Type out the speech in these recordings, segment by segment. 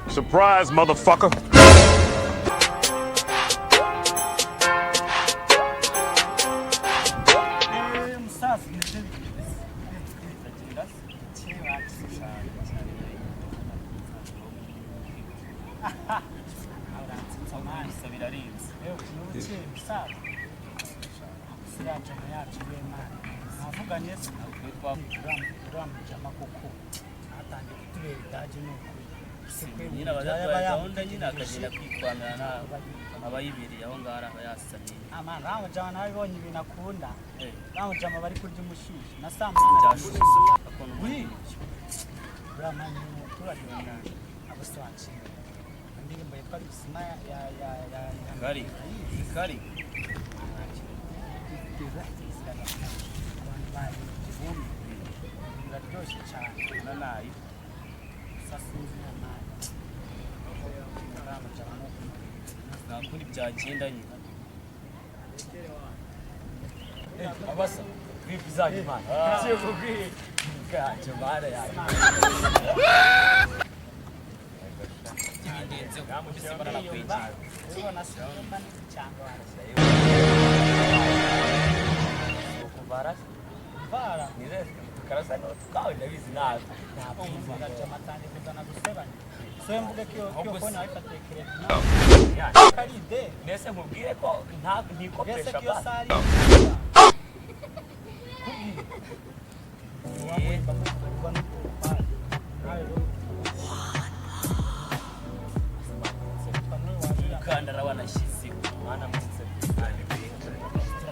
Surprise, motherfucker. Nyina bazagahunda nyina akagenda kwitwamira abayibiriye aho ngara abayasamye amana raho jana abibonye ibintu akunda raho jama bari kurya umushishi na samana cyashushe akono uri ramanye umuturage w'Imana abaswaci indirimbo yitwa Bisima ya ngari kari biraryoshye cyane nanayi sasinzi nayo raho jama nakuri byagenda nyina abasa kwipi zanyu Imana kiye kubwira gaje mara yawe ibindenze kubisibana na kwinjira ubona simba cyangwa ukuvara bara nire tukarasa no tukawe ndabizi nawe umvira jama tande kuzana gusebanya so mvuge kiyo kona afatekereza kari de nese mubwire ko nta ntikopesha basi kandara wanashyize mwana mutse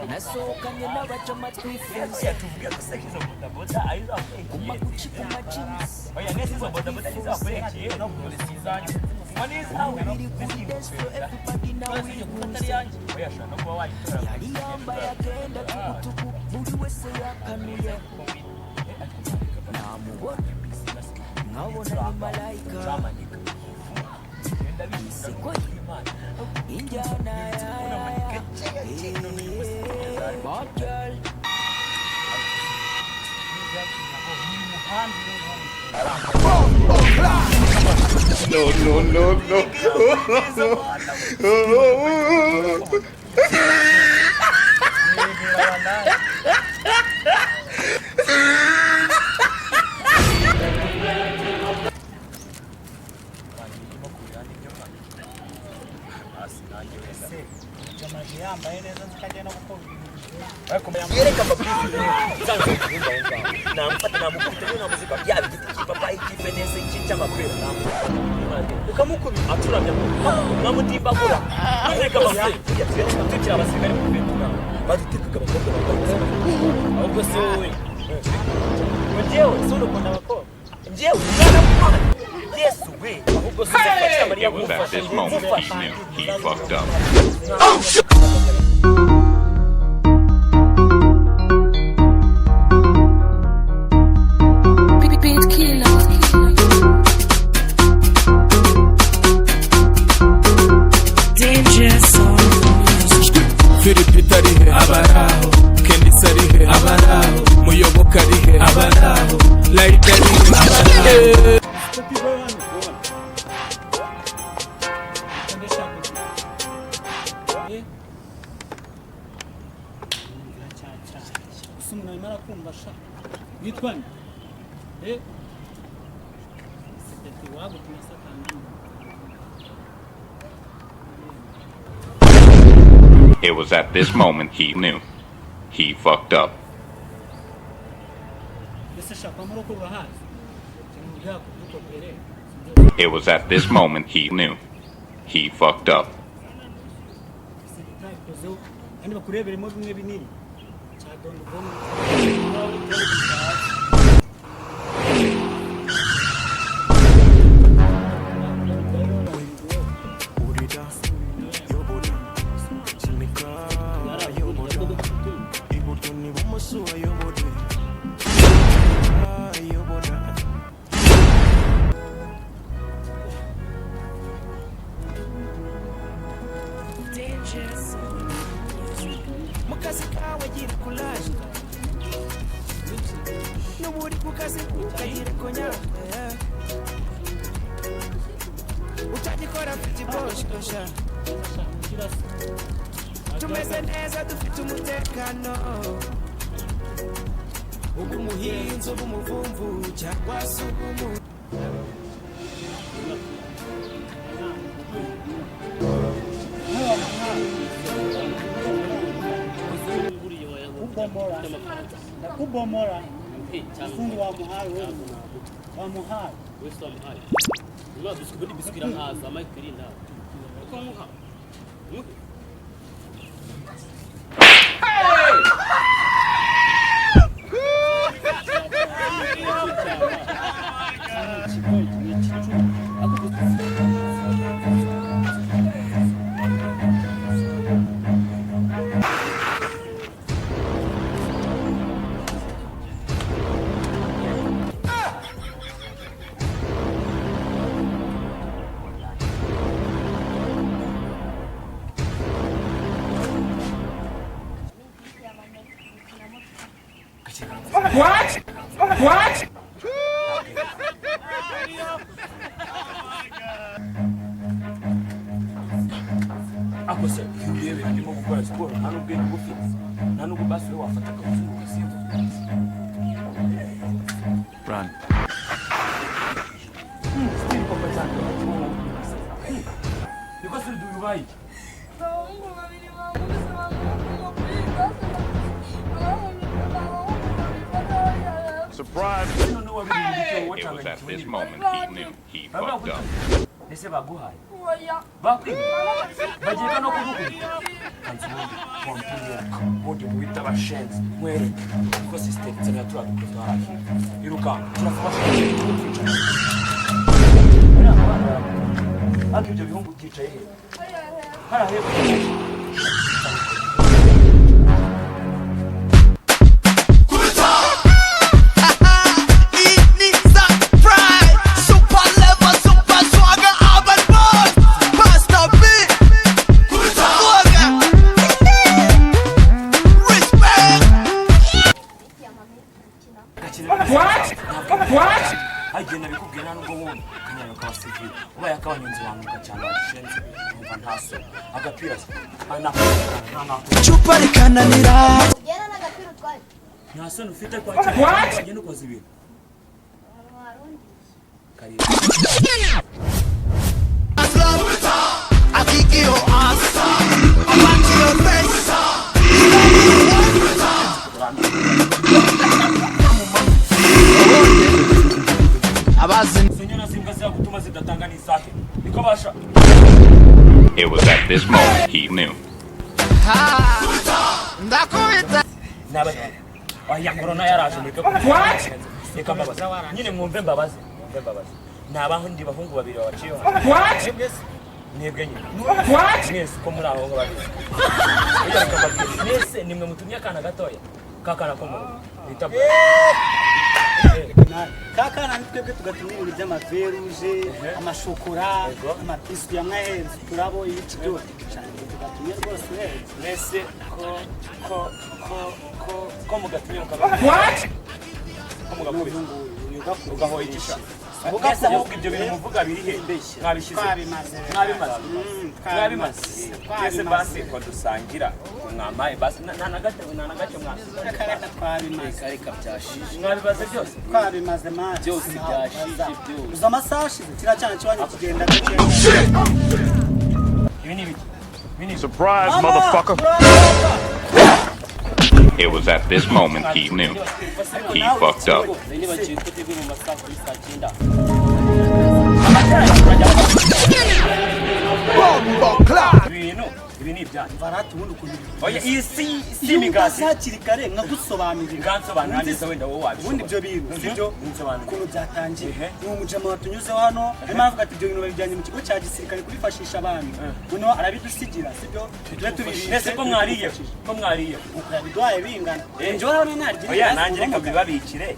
nasohokanye n'abajama twifuza tuvuge gusekiza bodaboda ayiza kuma gucika amajinsi oya nese izo bodaboda nizakurekeye no polisi zanjye mwani zawe biri kuri deso everybody now we atari yanjye oya shaka no kuba wayitora yari yambaye akenda k'umutuku buri wese yakanuye namubona nkabona ni malayika sikwe injyana bad girl No. yambaye neza zikagenda gukora yereka babwira namufata namukubita namuzika bya biti kipapayi kipenese cy'amapera ukamukubita aturamya namutimbagura yereka babwira tukira abasirikare mu Vietnam badutekaga abakobwa ahubwo se wowe njyewe solo ukunda abakobwa njyewe umwana w'Imana Yesu we ahubwo se ufasha Mariya gufasha He fucked up. Philip arihe abaraho Kendis arihe abaraho Muyoboka arihe abaraho Light arihe abaraho umuntu arimo arakumva sha witwa nde seketi wagutumye satani. It was at this moment he knew. He fucked up. It was at this moment he knew. He fucked up. n'uburi kukazi ukagire konya utagikora mfite iboshosha tumeze neza dufite umutekano ubumuhinzi ubumuvumvu cyangwa se ubumu kubomora fundi wa muhari wewe wa muhari Wese wamuhaye. Niba biscuit biscuit haza amakirinda. Uko muha. What? What? Ako se yewe ndimo gukora siporo nta nubwo ngufite nta nubwo basi wafata akazungu kasibo Run. Still papa cyane niko se dubayi Surprise! It was at this moment he knew he fucked up. Ese baguhaye bakwiye bagiye no kugukubita kanzundi kompiyuta ubundi muhita abashenzi mwere kuko system tsenya turadukoze harafi iruka turafasha hano ibyo bihungu byicaye he harahe What? agenda bikubwira nubwo wundi kanyanya kabasivile ubaye akabanyonzi wanguka cyane washenze umva ntaso agapira chupa rikananira Gera n'agapira utwaye. ntaso ufite kwa cyane agenda ukoze ibintu kari akikio asa amachio pesa It was at this moment he knew. nyine mwumve mbabazi nabaho ndi bahungu babiri babaciyeho mwebwe nyine mwese ko muri aho babiri mwese nimwe mutumye akana gatoya kakana ko mu bita kakana nitwebwe tugatumira ibintu by'amaveruje amashokora amapisi ya mwahenze turabo iki byose tugatumye rwose mwese ko mugatumye mukaba ugahoyisha mwese ahubwo ibyo bintu muvuga biri he mwabishyize mwabimaze twese basi ko dusangira mwamaye basi nta na gato mwasize reka byashije mwabibaze byose twabimaze mazi byose byashije byose. uza amasashi kira cyane cyane kugenda ibi ni biki Surprise, motherfucker! It was at this moment he knew. He fucked up. ibi ni ibyanyu baratu ubundi ukuntu oya iyi si iyo migasi hakiri kare nkagusobanurira gansobanura neza wenda wowe wabizi ubundi ibyo bintu sibyo ukuntu byatangiye Ehe. ni umujama watunyuzeho hano arimo avuga ati ibyo bintu babijyanye mu kigo cya gisirikare kubifashisha abantu noneho arabidusigira sibyo tujye tubishishe ese ko mwariye yabiduhaye bingana njyewe hano naryo oya nanjye reka mbibabikire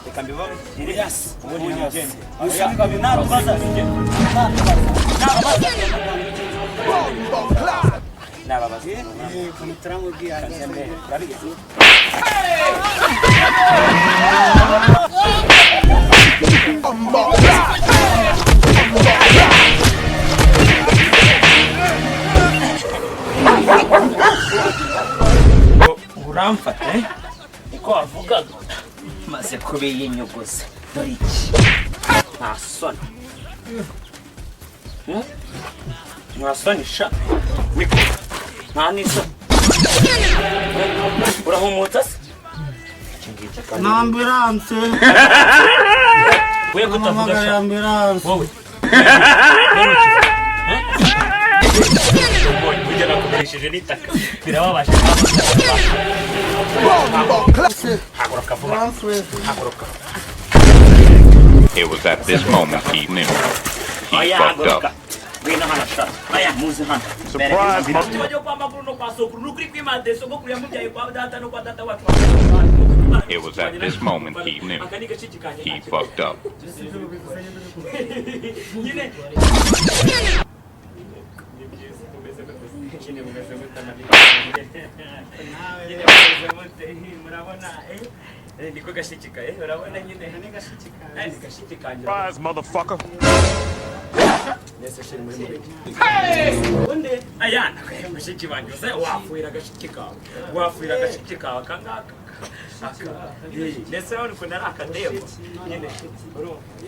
reka mbibabikire Yes. ubundi nigende narubaza nababaza ukuntu turamubwiye urabigeze uramfata uko wavugaga maze kubiye inyuguze dore iki nta soni nta soni sha niko nta n'isoni urahumutse se na ambulance we kutavuga sha ambulance wowe kugera kugurisheje n'itaka birababaje haguruka vuba haguruka. It was at this moment he knew. He fucked up. Surprise, It was at this moment he knew. He fucked up. Surprise, motherfucker. Ayana mushiki wanjye uze wafuira agashiki kawe wafuira agashiki kawe kangaka ndetse urabona ukuntu ari akademo nyine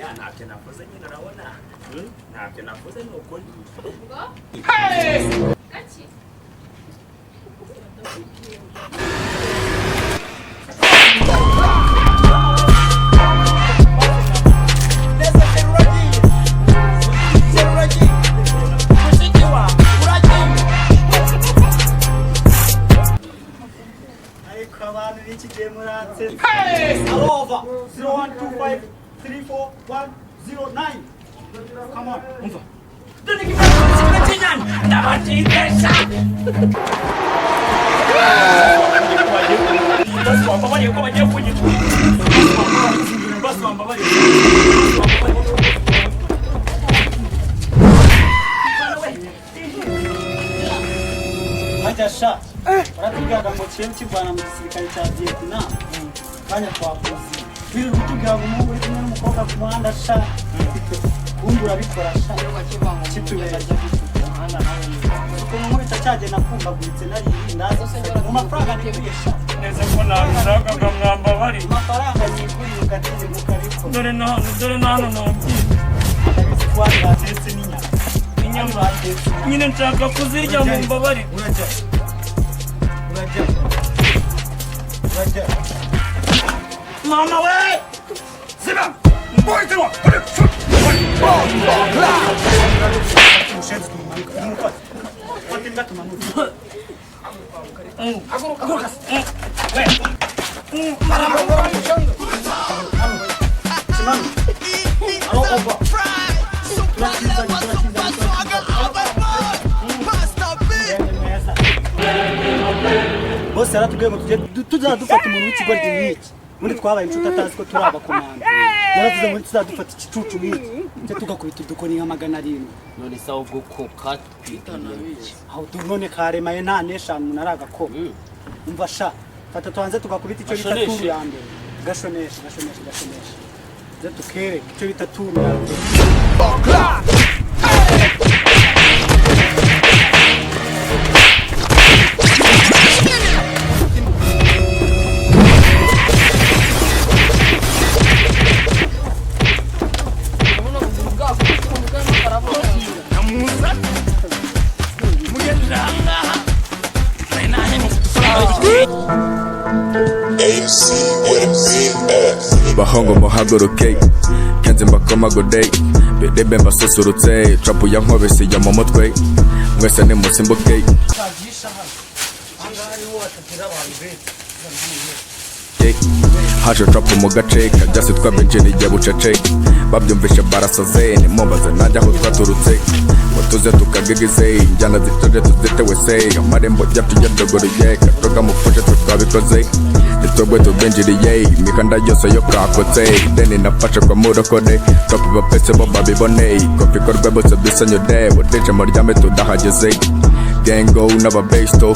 ya ntacyo navuze nyine urabona ntacyo navuze ni ukuri Over 0125341109. Come on. Majasha. Baratubwiraga ngo cyari kivana mu gisirikare cya Vietnam. Kanya twakuzi. Biri kutubwira ngo umuhungu uri kumwe n'umukobwa ku muhanda sha. Bungu urabikora sha. Kitubera cy'umuhanda nawe. Uko muri cyaje nakumbaguritse nari ndaza mu mafaranga ni kuyesha. neza ko nabishaka nkamwamba bari Amafaranga ni kuri ugatinde mu kariko. dore nano nombi Ndabizi ko watetse n'inyama. inyama nyine nshaka kuzirya mu mbabari Urajya. mama we Ziba! Boy, do it! Bose yaratubwiye ngo tuzadufata umuntu w'ikigo ry'iki muri twabaye inshuti atazi ko turi abakomanda yaravuze ngo tuzadufata igicucu nk'iki cyo tugakubita udukoni nka 700 none sawa ubwo ko katwitana aho none karemaye nta n'eshanu umuntu ari agakoma umva sha fata tuhanze tugakubita icyo bita turu ya mbere gashonesha ze tukereke icyo bita turu ya mbere bahongo muhaguruke kenze mbakoma godey bedebe mbasusurutse trapu ya nkobesi ya mu mutwe mwese ni musimbuke haje trapu mu gace kajyasi twabinjira igihe bucece babyumvishe barasaze nimumbaze najya aho twaturutse ngo tuze tukagigize injyana zitoje tuzitewe se amarembo yacu yadogoruye katoga mufashe twe twabikoze nitwebwe tubinjiriye imikanda yose yo kakotse deni nafashe kwa murokore trapu bapese bo babibone kopi korwe bose dusanyude budeje mu ryame tudahageze gengo n'ababesto